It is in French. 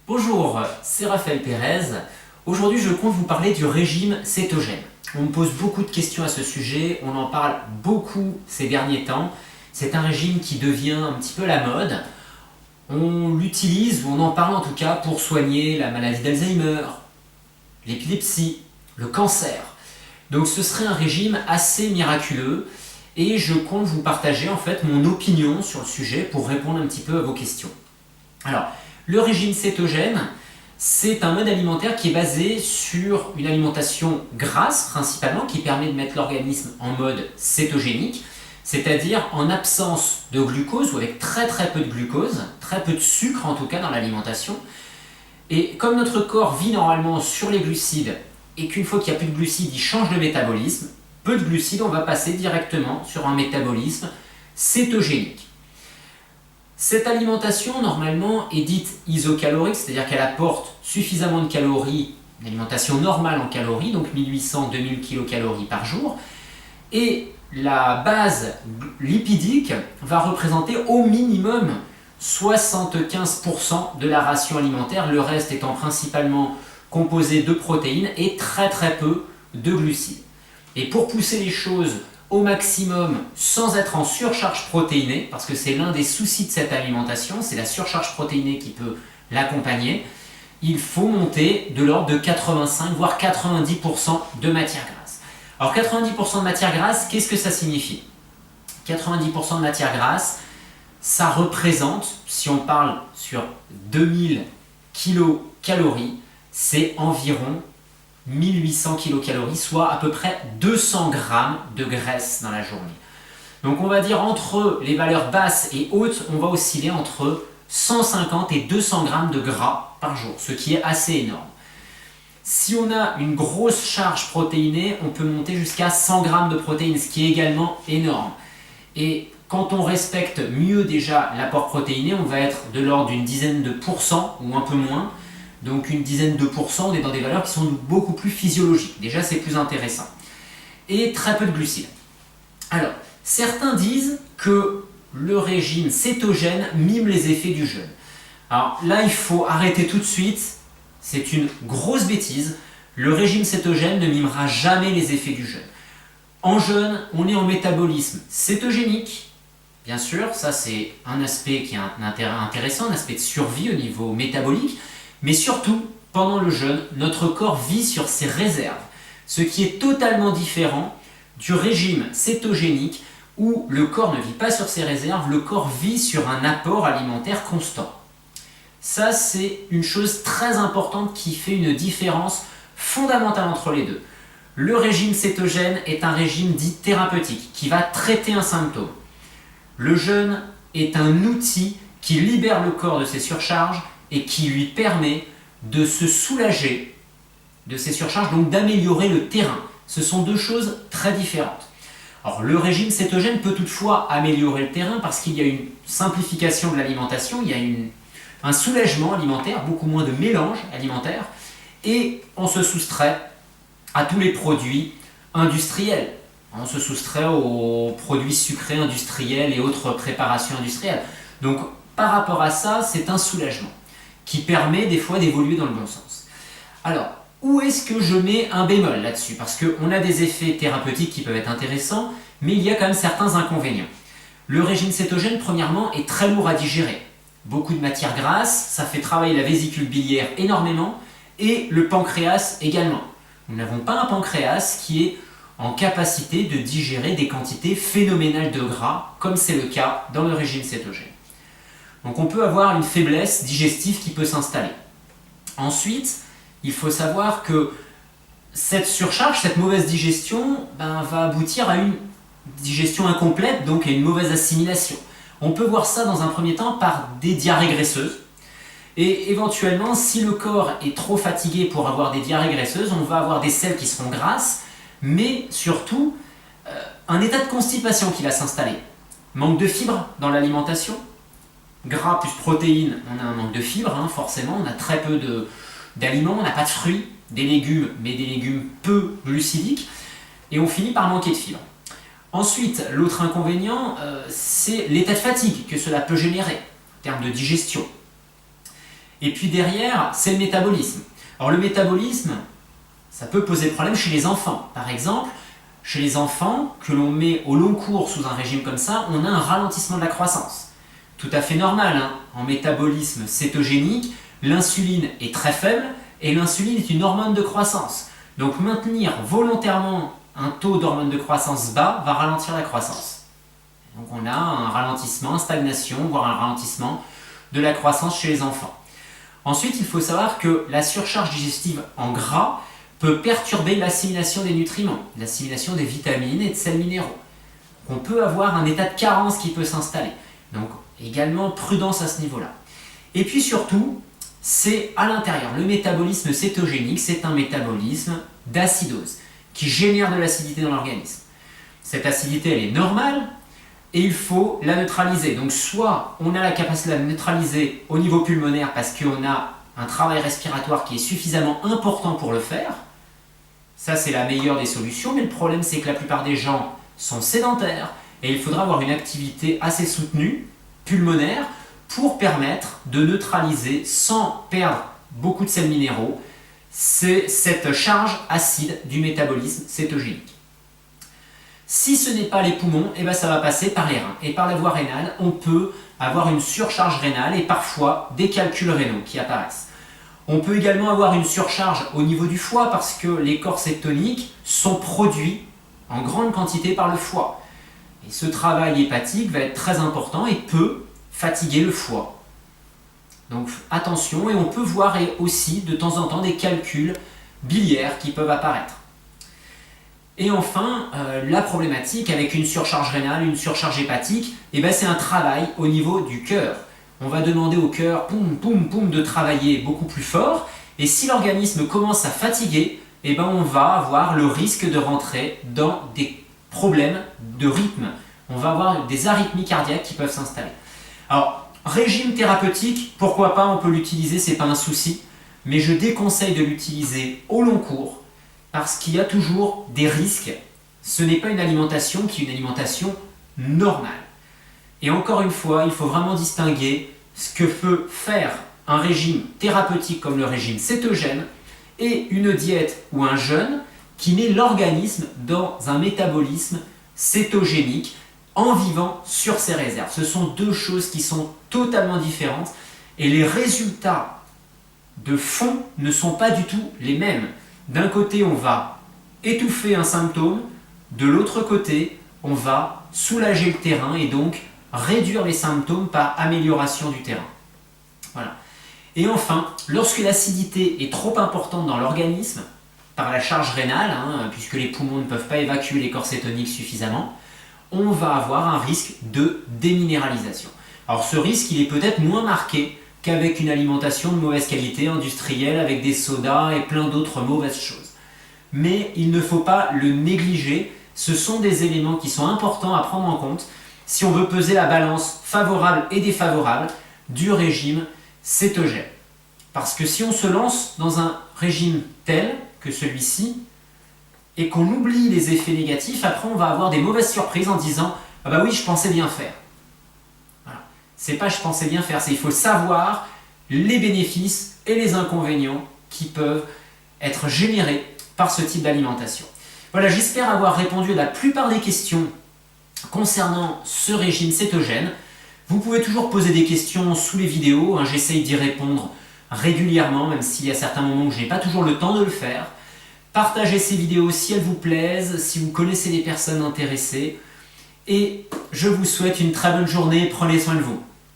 Bonjour, c'est Raphaël Pérez. Aujourd'hui, je compte vous parler du régime cétogène. On me pose beaucoup de questions à ce sujet, on en parle beaucoup ces derniers temps. C'est un régime qui devient un petit peu la mode. On l'utilise, ou on en parle en tout cas, pour soigner la maladie d'Alzheimer, l'épilepsie, le cancer. Donc ce serait un régime assez miraculeux et je compte vous partager en fait mon opinion sur le sujet pour répondre un petit peu à vos questions. Alors, le régime cétogène, c'est un mode alimentaire qui est basé sur une alimentation grasse principalement, qui permet de mettre l'organisme en mode cétogénique, c'est-à-dire en absence de glucose ou avec très peu de glucose, très peu de sucre en tout cas dans l'alimentation. Et comme notre corps vit normalement sur les glucides et qu'une fois qu'il n'y a plus de glucides, il change de métabolisme, peu de glucides, on va passer directement sur un métabolisme cétogénique. Cette alimentation, normalement, est dite isocalorique, c'est-à-dire qu'elle apporte suffisamment de calories, une alimentation normale en calories, donc 1800-2000 kcal par jour, et la base lipidique va représenter au minimum 75% de la ration alimentaire, le reste étant principalement composé de protéines et très peu de glucides. Et pour pousser les choses au maximum sans être en surcharge protéinée, parce que c'est l'un des soucis de cette alimentation, c'est la surcharge protéinée qui peut l'accompagner, il faut monter de l'ordre de 85 voire 90% de matière grasse. Alors 90% de matière grasse, qu'est-ce que ça signifie? 90% de matière grasse, ça représente, si on parle sur 2000 kcal, c'est environ 1800 kcal, soit à peu près 200 grammes de graisse dans la journée. Donc on va dire entre les valeurs basses et hautes, on va osciller entre 150 et 200 grammes de gras par jour, ce qui est assez énorme. Si on a une grosse charge protéinée, on peut monter jusqu'à 100 grammes de protéines, ce qui est également énorme. Et quand on respecte mieux déjà l'apport protéiné, on va être de l'ordre d'une dizaine de pourcents ou un peu moins. Donc une dizaine de pourcents, on est dans des valeurs qui sont beaucoup plus physiologiques. Déjà, c'est plus intéressant. Et très peu de glucides. Alors, certains disent que le régime cétogène mime les effets du jeûne. Alors là, il faut arrêter tout de suite. C'est une grosse bêtise. Le régime cétogène ne mimera jamais les effets du jeûne. En jeûne, on est en métabolisme cétogénique. Bien sûr, ça c'est un aspect qui est intéressant, un aspect de survie au niveau métabolique. Mais surtout, pendant le jeûne, notre corps vit sur ses réserves, ce qui est totalement différent du régime cétogénique où le corps ne vit pas sur ses réserves, le corps vit sur un apport alimentaire constant. Ça, c'est une chose très importante qui fait une différence fondamentale entre les deux. Le régime cétogène est un régime dit thérapeutique qui va traiter un symptôme. Le jeûne est un outil qui libère le corps de ses surcharges et qui lui permet de se soulager de ces surcharges, donc d'améliorer le terrain. Ce sont deux choses très différentes. Alors, le régime cétogène peut toutefois améliorer le terrain parce qu'il y a une simplification de l'alimentation, il y a un soulagement alimentaire, beaucoup moins de mélange alimentaire, et on se soustrait à tous les produits industriels. On se soustrait aux produits sucrés industriels et autres préparations industrielles. Donc, par rapport à ça, c'est un soulagement qui permet des fois d'évoluer dans le bon sens. Alors, où est-ce que je mets un bémol là-dessus? Parce qu'on a des effets thérapeutiques qui peuvent être intéressants, mais il y a quand même certains inconvénients. Le régime cétogène, premièrement, est très lourd à digérer. Beaucoup de matière grasse, ça fait travailler la vésicule biliaire énormément, et le pancréas également. Nous n'avons pas un pancréas qui est en capacité de digérer des quantités phénoménales de gras, comme c'est le cas dans le régime cétogène. Donc on peut avoir une faiblesse digestive qui peut s'installer. Ensuite, il faut savoir que cette surcharge, cette mauvaise digestion, va aboutir à une digestion incomplète, donc à une mauvaise assimilation. On peut voir ça dans un premier temps par des diarrhées graisseuses. Et éventuellement, si le corps est trop fatigué pour avoir des diarrhées graisseuses, on va avoir des selles qui seront grasses, mais surtout un état de constipation qui va s'installer. Manque de fibres dans l'alimentation. Gras plus protéines, on a un manque de fibres, forcément, on a très peu d'aliments, on n'a pas de fruits, des légumes, mais des légumes peu glucidiques, et on finit par manquer de fibres. Ensuite, l'autre inconvénient, c'est l'état de fatigue que cela peut générer, en termes de digestion. Et puis derrière, c'est le métabolisme. Alors le métabolisme, ça peut poser problème chez les enfants. Par exemple, chez les enfants que l'on met au long cours sous un régime comme ça, on a un ralentissement de la croissance. Tout à fait normal, hein. En métabolisme cétogénique, l'insuline est très faible et l'insuline est une hormone de croissance. Donc maintenir volontairement un taux d'hormone de croissance bas va ralentir la croissance. Donc on a un ralentissement, une stagnation, voire un ralentissement de la croissance chez les enfants. Ensuite, il faut savoir que la surcharge digestive en gras peut perturber l'assimilation des nutriments, l'assimilation des vitamines et de sels minéraux. On peut avoir un état de carence qui peut s'installer. Donc également prudence à ce niveau-là. Et puis surtout, c'est à l'intérieur. Le métabolisme cétogénique, c'est un métabolisme d'acidose qui génère de l'acidité dans l'organisme. Cette acidité, elle est normale et il faut la neutraliser. Donc soit on a la capacité de la neutraliser au niveau pulmonaire parce qu'on a un travail respiratoire qui est suffisamment important pour le faire. Ça, c'est la meilleure des solutions, mais le problème, c'est que la plupart des gens sont sédentaires et il faudra avoir une activité assez soutenue, pulmonaire, pour permettre de neutraliser, sans perdre beaucoup de sels minéraux, cette charge acide du métabolisme cétogénique. Si ce n'est pas les poumons, eh ben ça va passer par les reins. Et par la voie rénale, on peut avoir une surcharge rénale et parfois des calculs rénaux qui apparaissent. On peut également avoir une surcharge au niveau du foie parce que les corps cétoniques sont produits en grande quantité par le foie. Et ce travail hépatique va être très important et peut fatiguer le foie. Donc attention, et on peut voir aussi de temps en temps des calculs biliaires qui peuvent apparaître. Et enfin, la problématique avec une surcharge rénale, une surcharge hépatique, c'est un travail au niveau du cœur. On va demander au cœur de travailler beaucoup plus fort, et si l'organisme commence à fatiguer, on va avoir le risque de rentrer dans des problèmes de rythme. On va avoir des arythmies cardiaques qui peuvent s'installer. Alors, régime thérapeutique, pourquoi pas, on peut l'utiliser, c'est pas un souci, mais je déconseille de l'utiliser au long cours parce qu'il y a toujours des risques. Ce n'est pas une alimentation qui est une alimentation normale. Et encore une fois, il faut vraiment distinguer ce que peut faire un régime thérapeutique comme le régime cétogène et une diète ou un jeûne qui met l'organisme dans un métabolisme cétogénique en vivant sur ses réserves. Ce sont deux choses qui sont totalement différentes et les résultats de fond ne sont pas du tout les mêmes. D'un côté, on va étouffer un symptôme, de l'autre côté, on va soulager le terrain et donc réduire les symptômes par amélioration du terrain. Voilà. Et enfin, lorsque l'acidité est trop importante dans l'organisme, par la charge rénale, puisque les poumons ne peuvent pas évacuer les corps cétoniques suffisamment, on va avoir un risque de déminéralisation. Alors ce risque, il est peut-être moins marqué qu'avec une alimentation de mauvaise qualité, industrielle, avec des sodas et plein d'autres mauvaises choses. Mais il ne faut pas le négliger, ce sont des éléments qui sont importants à prendre en compte si on veut peser la balance favorable et défavorable du régime cétogène. Parce que si on se lance dans un régime tel que celui-ci, et qu'on oublie les effets négatifs, après on va avoir des mauvaises surprises en disant « Ah bah oui, je pensais bien faire ». Voilà. C'est pas « je pensais bien faire », c'est il faut savoir les bénéfices et les inconvénients qui peuvent être générés par ce type d'alimentation. Voilà, j'espère avoir répondu à la plupart des questions concernant ce régime cétogène. Vous pouvez toujours poser des questions sous les vidéos, j'essaye d'y répondre régulièrement, même s'il y a certains moments où je n'ai pas toujours le temps de le faire. Partagez ces vidéos si elles vous plaisent, si vous connaissez des personnes intéressées. Et je vous souhaite une très bonne journée, prenez soin de vous.